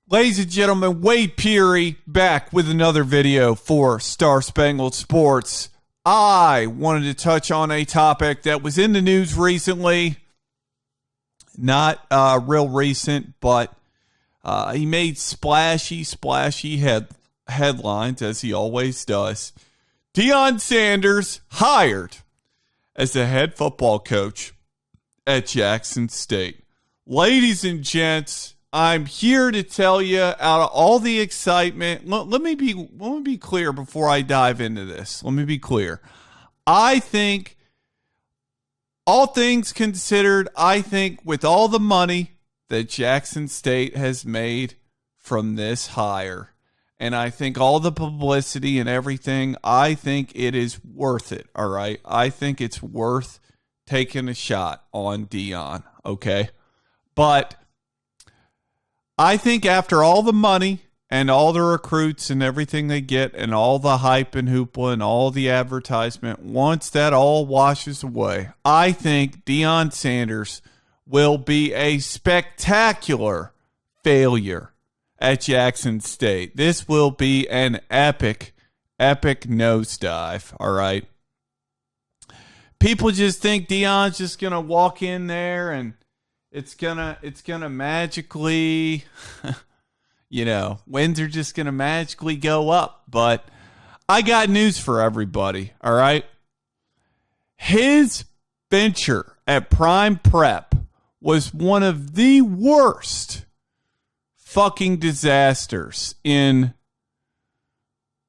Ladies and gentlemen, Wade Peary back with another video for Star Spangled Sports. I wanted to touch on a topic that was in the news recently. Not real recent, but he made splashy headlines, as he always does. Deion Sanders hired as the head football coach at Jackson State. Ladies and gents, I'm here to tell you, out of all the excitement, let me be clear before I dive into this. Let me be clear. I think, all things considered, I think with all the money that Jackson State has made from this hire, and I think all the publicity and everything, I think it is worth it, all right? I think it's worth taking a shot on Deion, okay? But I think after all the money and all the recruits and everything they get and all the hype and hoopla and all the advertisement, once that all washes away, I think Deion Sanders will be a spectacular failure at Jackson State. This will be an epic nosedive, all right? People just think Deion's just going to walk in there and it's gonna magically, wins are just gonna magically go up. But I got news for everybody, all right? His venture at Prime Prep was one of the worst fucking disasters in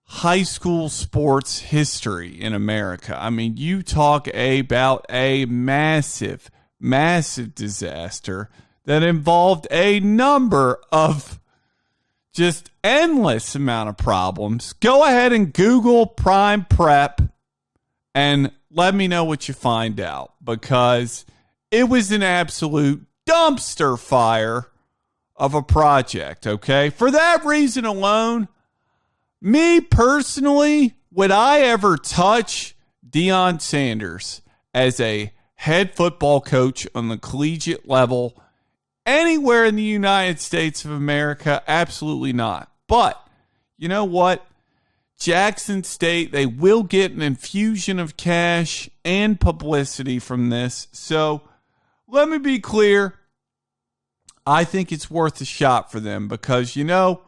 high school sports history in America. I mean, you talk about a massive disaster that involved a number of just endless amount of problems. Go ahead and Google Prime Prep and let me know what you find out, because it was an absolute dumpster fire of a project, okay? For that reason alone, me personally, would I ever touch Deion Sanders as a head football coach on the collegiate level anywhere in the United States of America? Absolutely not. But you know what? Jackson State, they will get an infusion of cash and publicity from this. So let me be clear. I think it's worth a shot for them because, the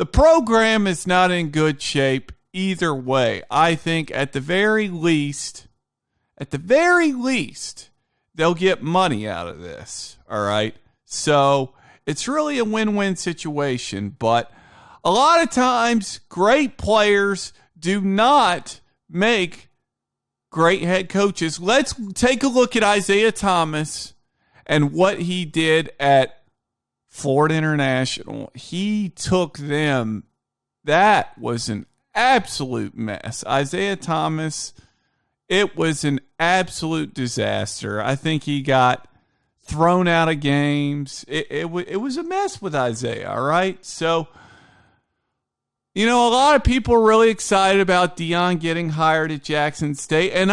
program is not in good shape either way. I think at the very least, they'll get money out of this, all right? So it's really a win-win situation, but a lot of times great players do not make great head coaches. Let's take a look at Isaiah Thomas and what he did at Florida International. He took them. That was an absolute mess. Isaiah Thomas, it was an absolute disaster. I think he got thrown out of games. It was a mess with Isaiah, all right? So, a lot of people are really excited about Deion getting hired at Jackson State. And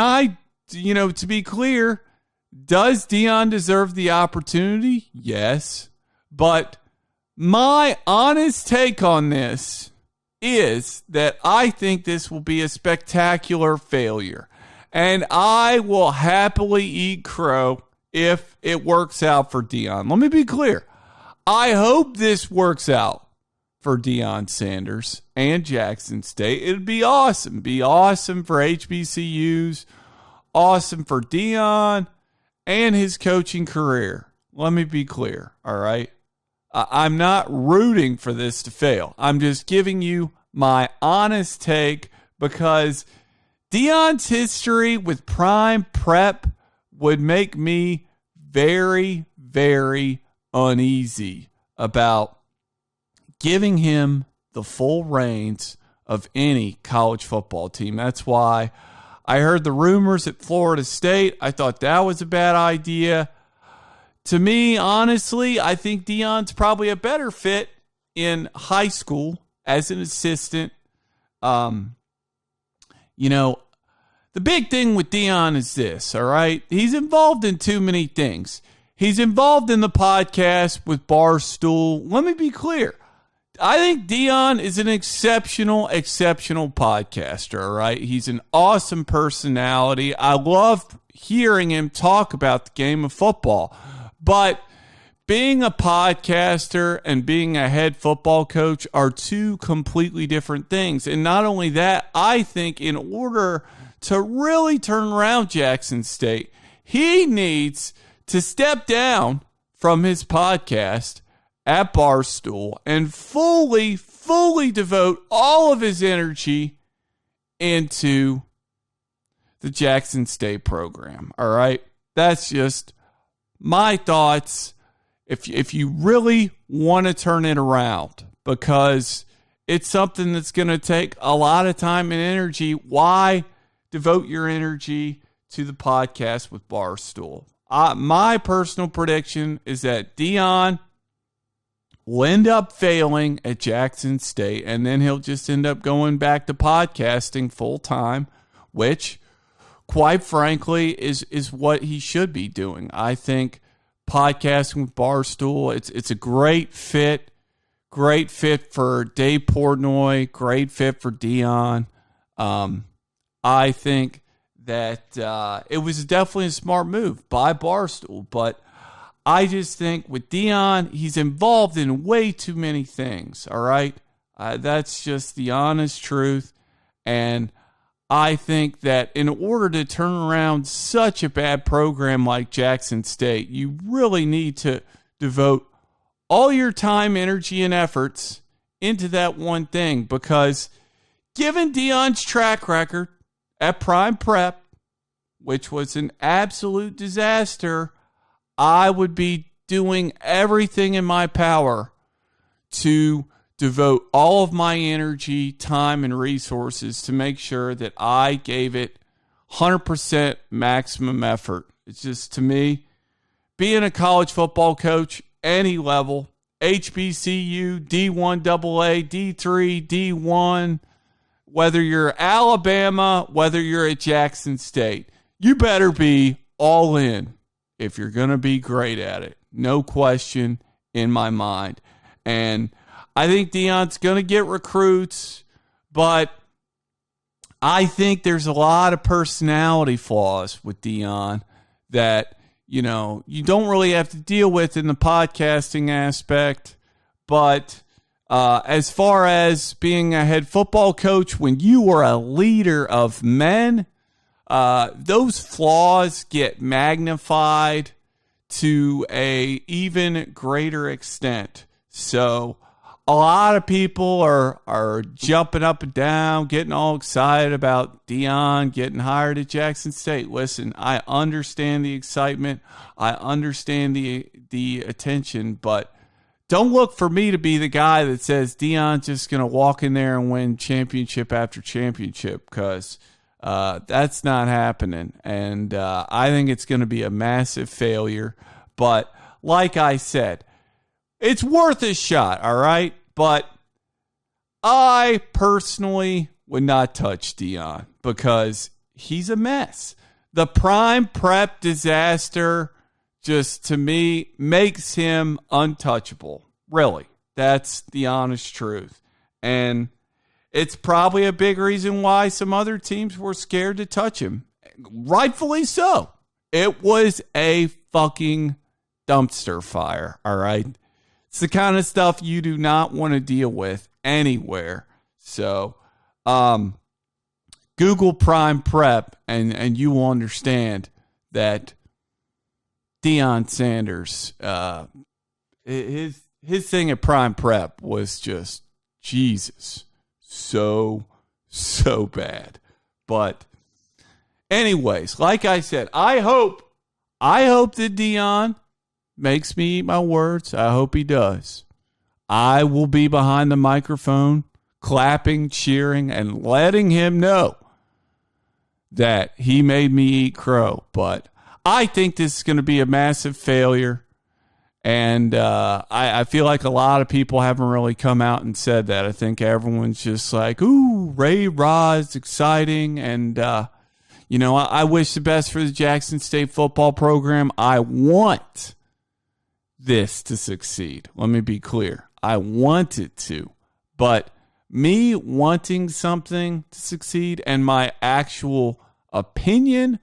to be clear, does Deion deserve the opportunity? Yes. But my honest take on this is that I think this will be a spectacular failure. And I will happily eat crow if it works out for Deion. Let me be clear. I hope this works out for Deion Sanders and Jackson State. It'd be awesome. Be awesome for HBCUs. Awesome for Deion and his coaching career. Let me be clear, all right? I'm not rooting for this to fail. I'm just giving you my honest take because Deion's history with Prime Prep would make me very, very uneasy about giving him the full reins of any college football team. That's why I heard the rumors at Florida State. I thought that was a bad idea. To me, honestly, I think Deion's probably a better fit in high school as an assistant. The big thing with Deion is this, all right? He's involved in too many things. He's involved in the podcast with Barstool. Let me be clear. I think Deion is an exceptional podcaster, all right? He's an awesome personality. I love hearing him talk about the game of football. But being a podcaster and being a head football coach are two completely different things. And not only that, I think in order to really turn around Jackson State, he needs to step down from his podcast at Barstool and fully devote all of his energy into the Jackson State program. All right? That's just my thoughts. If you really want to turn it around, because it's something that's going to take a lot of time and energy, why devote your energy to the podcast with Barstool? My personal prediction is that Deion will end up failing at Jackson State, and then he'll just end up going back to podcasting full time, which, quite frankly, is what he should be doing. I think podcasting with Barstool, it's a great fit for Dave Portnoy, great fit for Deion. I think that it was definitely a smart move by Barstool, but I just think with Deion, he's involved in way too many things, all right? That's just the honest truth, and I think that in order to turn around such a bad program like Jackson State, you really need to devote all your time, energy, and efforts into that one thing, because given Deion's track record at Prime Prep, which was an absolute disaster, I would be doing everything in my power to devote all of my energy, time, and resources to make sure that I gave it 100% maximum effort. It's just, to me, being a college football coach, any level, HBCU, D1 AA, D3, D1, whether you're Alabama, whether you're at Jackson State, you better be all in if you're going to be great at it. No question in my mind. And I think Deion's going to get recruits, but I think there's a lot of personality flaws with Deion that, you don't really have to deal with in the podcasting aspect. But as far as being a head football coach, when you are a leader of men, those flaws get magnified to a even greater extent. So a lot of people are jumping up and down, getting all excited about Deion getting hired at Jackson State. Listen, I understand the excitement. I understand the attention, but don't look for me to be the guy that says Deion's just going to walk in there and win championship after championship, because that's not happening. And I think it's going to be a massive failure. But like I said, it's worth a shot, all right? But I personally would not touch Deion because he's a mess. The Prime Prep disaster just, to me, makes him untouchable. Really. That's the honest truth. And it's probably a big reason why some other teams were scared to touch him. Rightfully so. It was a fucking dumpster fire, all right? It's the kind of stuff you do not want to deal with anywhere. So, Google Prime Prep and you will understand that Deion Sanders, his thing at Prime Prep was just, Jesus, so bad. But anyways, like I said, I hope that Deion makes me eat my words. I hope he does. I will be behind the microphone, clapping, cheering, and letting him know that he made me eat crow. But I think this is going to be a massive failure. And I feel like a lot of people haven't really come out and said that. I think everyone's just like, ooh, Ray Ra is exciting. And, I wish the best for the Jackson State football program. I want this to succeed. Let me be clear. I want it to. But me wanting something to succeed and my actual opinion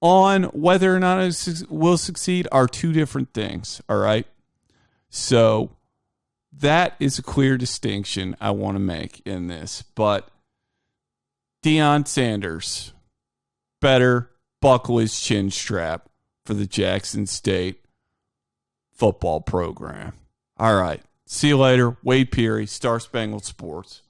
on whether or not it will succeed are two different things, all right? So that is a clear distinction I want to make in this. But Deion Sanders better buckle his chin strap for the Jackson State football program. All right. See you later. Wade Peary, Star Spangled Sports.